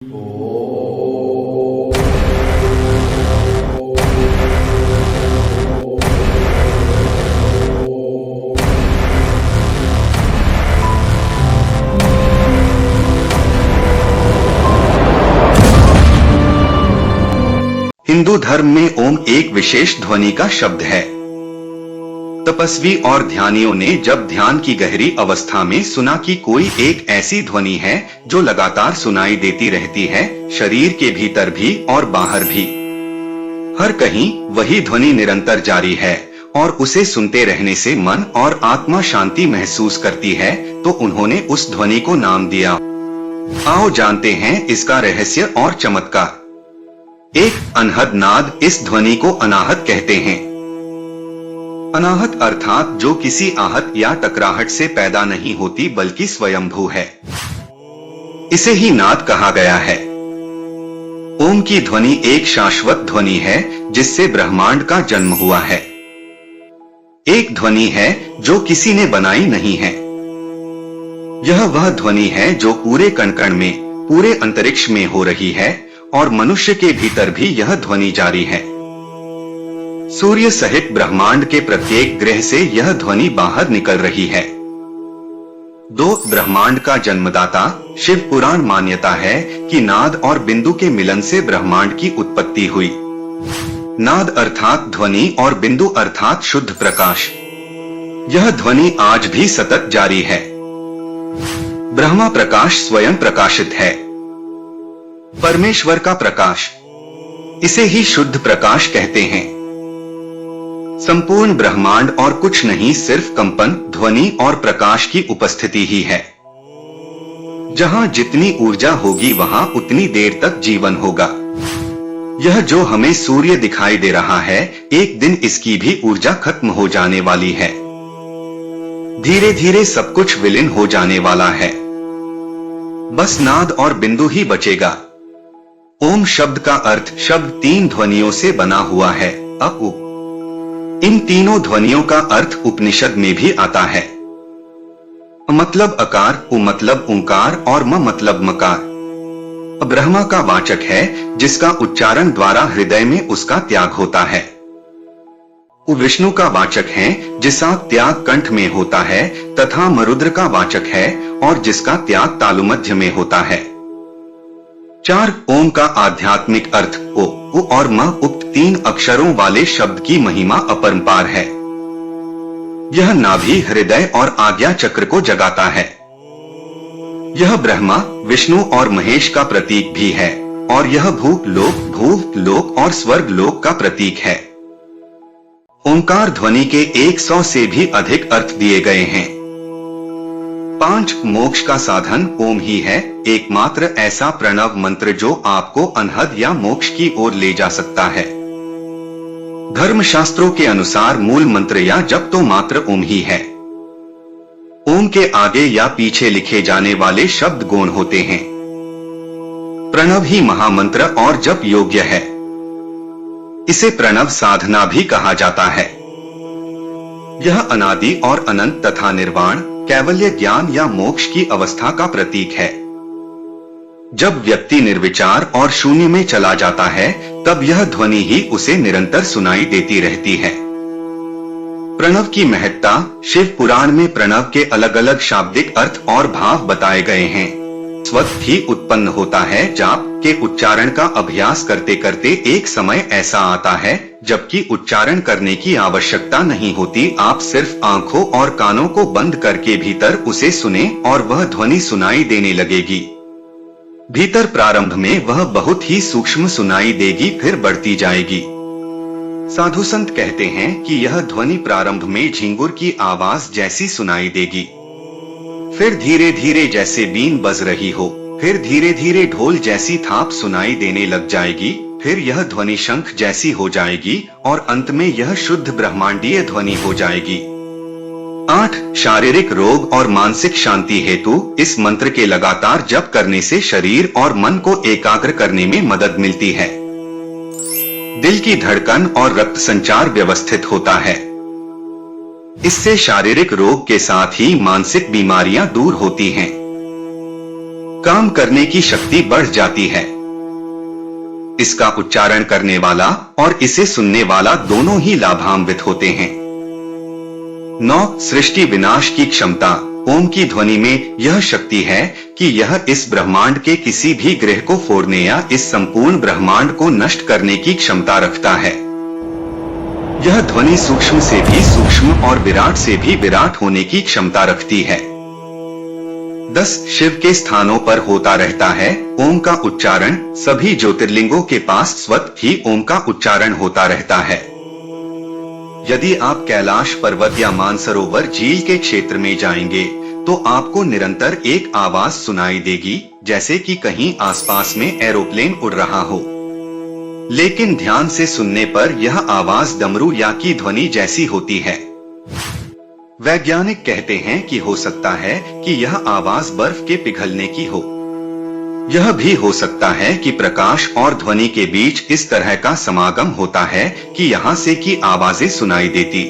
हिंदू धर्म में ओम एक विशेष ध्वनि का शब्द है। तपस्वी और ध्यानियों ने जब ध्यान की गहरी अवस्था में सुना कि कोई एक ऐसी ध्वनि है जो लगातार सुनाई देती रहती है, शरीर के भीतर भी और बाहर भी, हर कहीं वही ध्वनि निरंतर जारी है और उसे सुनते रहने से मन और आत्मा शांति महसूस करती है, तो उन्होंने उस ध्वनि को नाम दिया। आओ जानते हैं इसका रहस्य और चमत्कार। एक अनहद नाद, इस ध्वनि को अनाहत कहते हैं। अनाहत अर्थात जो किसी आहत या टकराहट से पैदा नहीं होती बल्कि स्वयंभू है, इसे ही नाद कहा गया है। ओम की ध्वनि एक शाश्वत ध्वनि है जिससे ब्रह्मांड का जन्म हुआ है। एक ध्वनि है जो किसी ने बनाई नहीं है। यह वह ध्वनि है जो पूरे कण कण में, पूरे अंतरिक्ष में हो रही है और मनुष्य के भीतर भी यह ध्वनि जारी है। सूर्य सहित ब्रह्मांड के प्रत्येक ग्रह से यह ध्वनि बाहर निकल रही है। दो ब्रह्मांड का जन्मदाता शिव पुराण मान्यता है कि नाद और बिंदु के मिलन से ब्रह्मांड की उत्पत्ति हुई। नाद अर्थात ध्वनि और बिंदु अर्थात शुद्ध प्रकाश। यह ध्वनि आज भी सतत जारी है। ब्रह्मा प्रकाश स्वयं प्रकाशित है, परमेश्वर का प्रकाश, इसे ही शुद्ध प्रकाश कहते हैं। संपूर्ण ब्रह्मांड और कुछ नहीं, सिर्फ कंपन, ध्वनि और प्रकाश की उपस्थिति ही है। जहां जितनी ऊर्जा होगी वहां उतनी देर तक जीवन होगा। यह जो हमें सूर्य दिखाई दे रहा है, एक दिन इसकी भी ऊर्जा खत्म हो जाने वाली है। धीरे धीरे सब कुछ विलीन हो जाने वाला है, बस नाद और बिंदु ही बचेगा। ओम शब्द का अर्थ, शब्द तीन ध्वनियों से बना हुआ है, अ उ। इन तीनों ध्वनियों का अर्थ उपनिषद में भी आता है। अ मतलब अकार, उ मतलब ओंकार और म मतलब मकार। ब्रह्मा का वाचक है जिसका उच्चारण द्वारा हृदय में उसका त्याग होता है। उ विष्णु का वाचक है जिसका त्याग कंठ में होता है, तथा मरुद्र का वाचक है और जिसका त्याग तालुमध्य में होता है। चार ओम का आध्यात्मिक अर्थ ओ, उ और म, उक्त तीन अक्षरों वाले शब्द की महिमा अपरंपार है। यह नाभि, हृदय और आज्ञा चक्र को जगाता है। यह ब्रह्मा, विष्णु और महेश का प्रतीक भी है और यह भूत लोक और स्वर्ग लोक का प्रतीक है। ओंकार ध्वनि के 100 से भी अधिक अर्थ दिए गए हैं। 5 मोक्ष का साधन ओम ही है, एकमात्र ऐसा प्रणव मंत्र जो आपको अनहद या मोक्ष की ओर ले जा सकता है। धर्म शास्त्रों के अनुसार मूल मंत्र या जप तो मात्र ओम ही है। ओम के आगे या पीछे लिखे जाने वाले शब्द गौण होते हैं। प्रणव ही महामंत्र और जप योग्य है। इसे प्रणव साधना भी कहा जाता है। यह अनादि और अनंत तथा निर्वाण, कैवल्य, ज्ञान या मोक्ष की अवस्था का प्रतीक है। जब व्यक्ति निर्विचार और शून्य में चला जाता है, तब यह ध्वनि ही उसे निरंतर सुनाई देती रहती है। प्रणव की महत्ता, शिव पुराण में प्रणव के अलग अलग शाब्दिक अर्थ और भाव बताए गए हैं। स्वतः ही उत्पन्न होता है। जाप के उच्चारण का अभ्यास करते करते एक समय ऐसा आता है जबकि उच्चारण करने की आवश्यकता नहीं होती, आप सिर्फ आंखों और कानों को बंद करके भीतर उसे सुने और वह ध्वनि सुनाई देने लगेगी। भीतर प्रारंभ में वह बहुत ही सूक्ष्म सुनाई देगी, फिर बढ़ती जाएगी। साधु संत कहते हैं कि यह ध्वनि प्रारंभ में झिंगुर की आवाज जैसी सुनाई देगी, फिर धीरे धीरे जैसे बीन बज रही हो, फिर धीरे धीरे ढोल जैसी थाप सुनाई देने लग जाएगी, फिर यह ध्वनि शंख जैसी हो जाएगी और अंत में यह शुद्ध ब्रह्मांडीय ध्वनि हो जाएगी। 8 शारीरिक रोग और मानसिक शांति हेतु इस मंत्र के लगातार जप करने से शरीर और मन को एकाग्र करने में मदद मिलती है। दिल की धड़कन और रक्त संचार व्यवस्थित होता है। इससे शारीरिक रोग के साथ ही मानसिक बीमारियां दूर होती हैं। काम करने की शक्ति बढ़ जाती है। इसका उच्चारण करने वाला और इसे सुनने वाला दोनों ही लाभान्वित होते हैं। 9. सृष्टि विनाश की क्षमता। ओम की ध्वनि में यह शक्ति है कि यह इस ब्रह्मांड के किसी भी ग्रह को फोड़ने या इस संपूर्ण ब्रह्मांड को नष्ट करने की क्षमता रखता है। यह ध्वनि सूक्ष्म से भी सूक्ष्म और विराट से भी विराट होने की क्षमता रखती है। 10. शिव के स्थानों पर होता रहता है ओम का उच्चारण। सभी ज्योतिर्लिंगों के पास स्वतः ही ओम का उच्चारण होता रहता है। यदि आप कैलाश पर्वत या मानसरोवर झील के क्षेत्र में जाएंगे तो आपको निरंतर एक आवाज सुनाई देगी, जैसे कि कहीं आसपास में एरोप्लेन उड़ रहा हो। लेकिन ध्यान से सुनने पर यह आवाज डमरू या की ध्वनि जैसी होती है। वैज्ञानिक कहते हैं कि हो सकता है कि यह आवाज बर्फ के पिघलने की हो। यह भी हो सकता है कि प्रकाश और ध्वनि के बीच इस तरह का समागम होता है कि यहाँ से की आवाजें सुनाई देती।